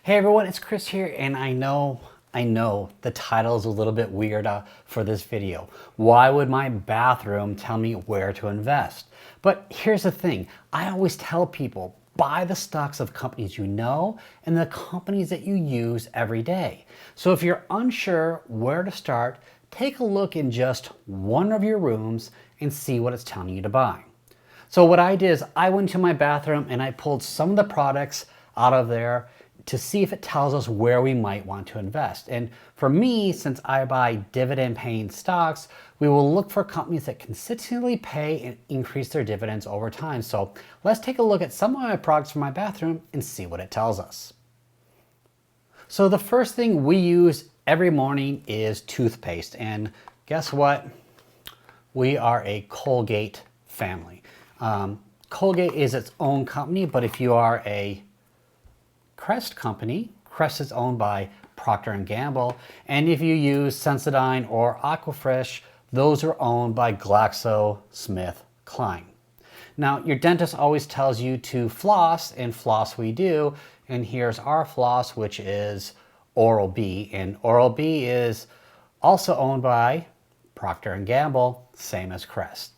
Hey everyone, it's Chris here, and I know the title is a little bit weird for this video. Why would my bathroom tell me where to invest? But here's the thing, I always tell people, buy the stocks of companies you know and the companies that you use every day. So if you're unsure where to start, take a look in just one of your rooms and see what it's telling you to buy. So what I did is I went to my bathroom and I pulled some of the products out of there to see if it tells us where we might want to invest. And for me, since I buy dividend paying stocks, we will look for companies that consistently pay and increase their dividends over time. So let's take a look at some of my products for my bathroom and see what it tells us. So the first thing we use every morning is toothpaste. And guess what? We are a Colgate family. Colgate is its own company, but if you are a Crest company, Crest is owned by Procter & Gamble, and if you use Sensodyne or Aquafresh, those are owned by GlaxoSmithKline. Now, your dentist always tells you to floss, and floss we do, and here's our floss, which is Oral-B, and Oral-B is also owned by Procter & Gamble, same as Crest.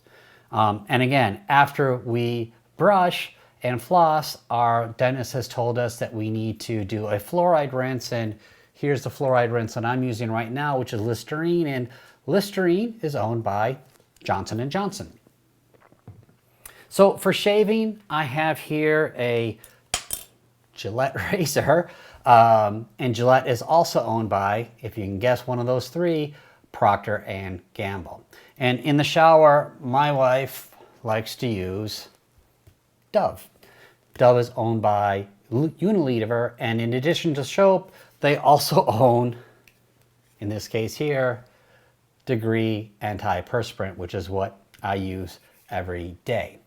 And again, after we brush and floss, our dentist has told us that we need to do a fluoride rinse, and here's the fluoride rinse that I'm using right now, which is Listerine, and Listerine is owned by Johnson & Johnson. So for shaving, I have here a Gillette razor, and Gillette is also owned by, if you can guess one of those three, Procter & Gamble. And in the shower, my wife likes to use Dove. Dove is owned by Unilever, and in addition to soap, they also own, in this case here, Degree Antiperspirant, which is what I use every day.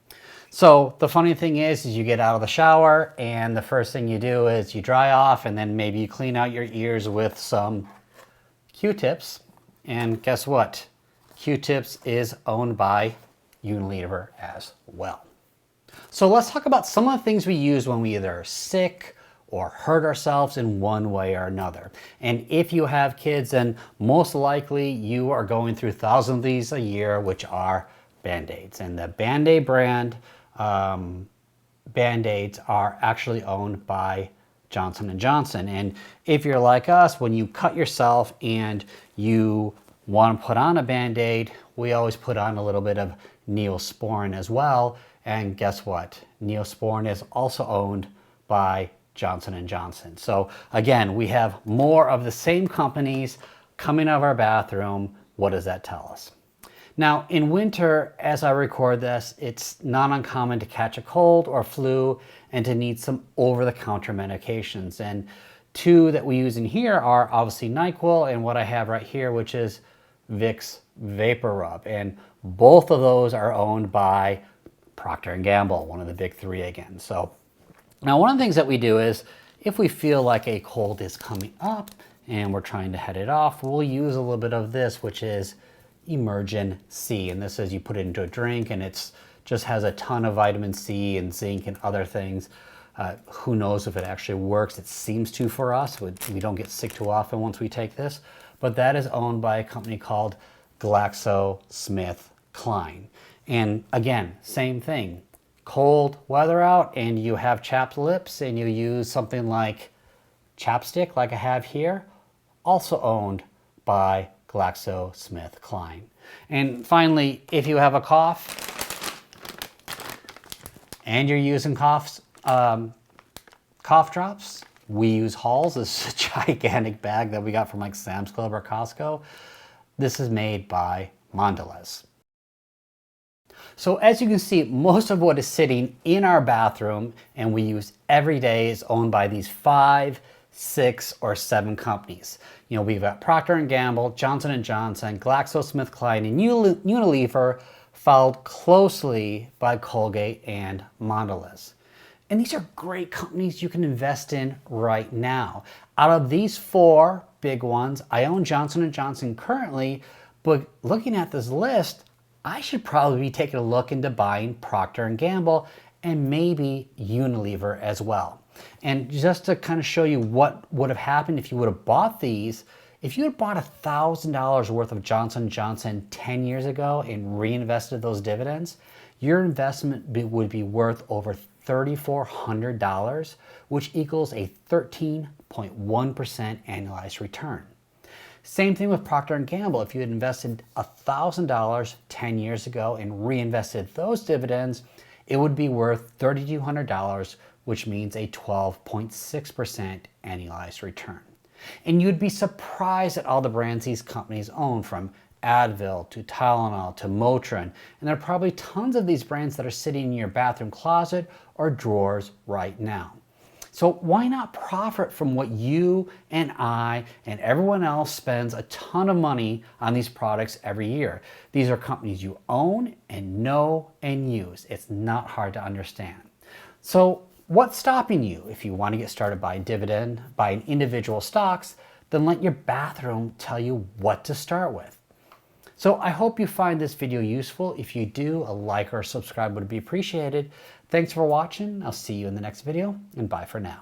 So the funny thing is you get out of the shower and the first thing you do is you dry off, and then maybe you clean out your ears with some Q-tips. And guess what? Q-tips is owned by Unilever as well. So let's talk about some of the things we use when we either are sick or hurt ourselves in one way or another. And if you have kids, then most likely you are going through thousands of these a year, which are Band-Aids. And the Band-Aid brand Band-Aids are actually owned by Johnson & Johnson. And if you're like us, when you cut yourself and you want to put on a Band-Aid, we always put on a little bit of Neosporin as well. And guess what? Neosporin is also owned by Johnson & Johnson. So again, we have more of the same companies coming out of our bathroom. What does that tell us? Now, in winter, as I record this, it's not uncommon to catch a cold or flu and to need some over-the-counter medications. And two that we use in here are obviously NyQuil and what I have right here, which is Vicks Vapor Rub. And both of those are owned by Procter & Gamble, one of the big three again. So now one of the things that we do is if we feel like a cold is coming up and we're trying to head it off, we'll use a little bit of this, which is Emergen C. And this is you put it into a drink and it's just has a ton of vitamin C and zinc and other things. Who knows if it actually works? It seems to for us. We don't get sick too often once we take this. But that is owned by a company called GlaxoSmithKline. And again, same thing. Cold weather out and you have chapped lips and you use something like chapstick like I have here, also owned by GlaxoSmithKline. And finally, if you have a cough and you're using cough drops, we use Halls. This is a gigantic bag that we got from like Sam's Club or Costco. This is made by Mondelez. So as you can see, most of what is sitting in our bathroom and we use every day is owned by these 5, 6, or 7 companies. You know, we've got Procter & Gamble, Johnson & Johnson, GlaxoSmithKline, and Unilever, followed closely by Colgate and Mondelez. And these are great companies you can invest in right now. Out of these 4 big ones, I own Johnson & Johnson currently, but looking at this list, I should probably be taking a look into buying Procter & Gamble and maybe Unilever as well. And just to kind of show you what would have happened if you would have bought these, if you had bought $1,000 worth of Johnson & Johnson 10 years ago and reinvested those dividends, your investment would be worth over $3,400, which equals a 13.1% annualized return. Same thing with Procter & Gamble. If you had invested $1,000 10 years ago and reinvested those dividends, it would be worth $3,200, which means a 12.6% annualized return. And you'd be surprised at all the brands these companies own, from Advil to Tylenol to Motrin. And there are probably tons of these brands that are sitting in your bathroom closet or drawers right now. So why not profit from what you and I and everyone else spends a ton of money on these products every year? These are companies you own and know and use. It's not hard to understand. So what's stopping you? If you want to get started buying individual stocks, then let your bathroom tell you what to start with. So I hope you find this video useful. If you do, a like or subscribe would be appreciated. Thanks for watching. I'll see you in the next video, and bye for now.